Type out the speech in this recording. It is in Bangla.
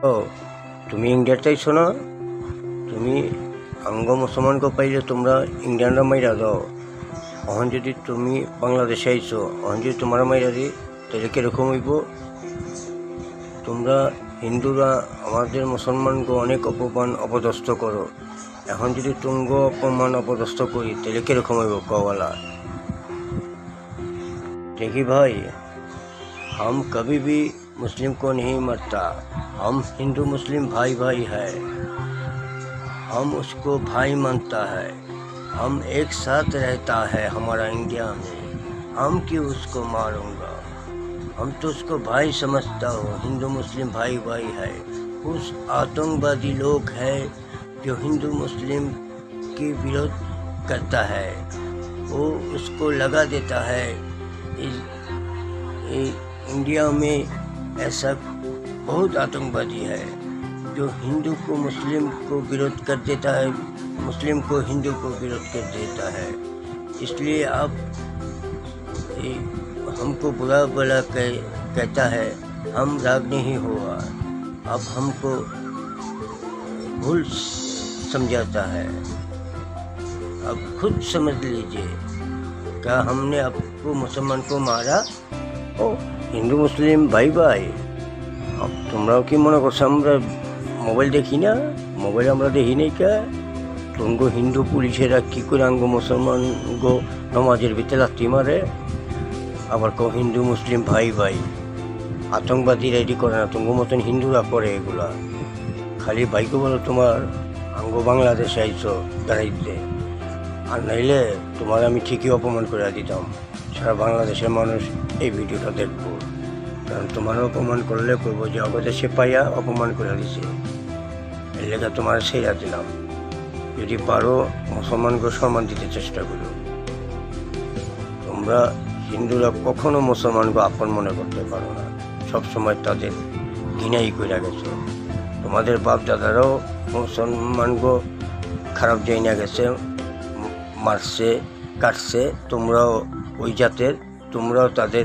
ও তুমি ইন্ডিয়ার চাইছো না? তুমি আঙ্গ মুসলমানকে পাইলে তোমরা ইন্ডিয়ানরা মাইরা দাও। এখন যদি তুমি বাংলাদেশে আইছো, এখন যদি তোমরা মাইরা দিই তাহলে কীরকম হইব? তোমরা হিন্দুরা আমাদের মুসলমানকে অনেক অপমান অপদস্থ করো। এখন যদি তুঙ্গ অপমান অপদস্থ করি তাহলে কীরকম হইব কওয়ালা? देखिए भाई, हम कभी भी मुस्लिम को नहीं मरता। हम हिंदू मुस्लिम भाई भाई है, हम उसको भाई मानता है। हम एक साथ रहता है हमारा इंडिया में, हम क्यों उसको मारूंगा? हम तो उसको भाई समझता हूँ। हिंदू मुस्लिम भाई भाई है। उस आतंकवादी लोग है जो हिंदू मुस्लिम की विरोध करता है, वो उसको लगा देता है। इंडिया में ऐसा बहुत आतंकवादी है जो हिंदू को मुस्लिम को विरोध कर देता है, मुस्लिम को हिंदू को विरोध कर देता है। इसलिए अब हमको बुरा भला कहता है, हम राग नहीं हुआ, अब हमको भूल समझाता है। अब खुद समझ लीजिए, क्या हमने आपको मुसलमान को मारा? ও হিন্দু মুসলিম ভাই ভাই, তোমরাও কি মনে করছো আমরা মোবাইল দেখি না? মোবাইল আমরা দেখি নাই কে? তুঙ্গ হিন্দু পুলিশেরা কী করে আঙ্গ মুসলমান গো নমাজের ভিতরে লাথি মারে, আবার কেউ হিন্দু মুসলিম ভাই ভাই। আতঙ্কবাদীরা এটি করে না, তুঙ্গ মতন হিন্দুরা করে এগুলা। খালি ভাইকে বলো তোমার আঙ্গ বাংলাদেশে আইছো দাঁড়াইতে, আর নাইলে তোমার আমি ঠিকই অপমান করে দিতাম। সারা বাংলাদেশের মানুষ এই ভিডিওটা দেখবো, কারণ তোমার অপমান করলে করবো যে অবদেশে পাইয়া অপমান করে দিছে, এর লেগে তোমার সেরা দিলাম। যদি পারো মুসলমানকে সম্মান দিতে চেষ্টা করো। তোমরা হিন্দুরা কখনো মুসলমানকে আপন মনে করতে পারো না, সবসময় তাদের ঘৃণাই করে গেছো। তোমাদের বাপ দাদারাও মুসলমানকে খারাপ জায়গা গেছে, মারছে কাটছে, তোমরাও ওই জাতের, তোমরাও তাদের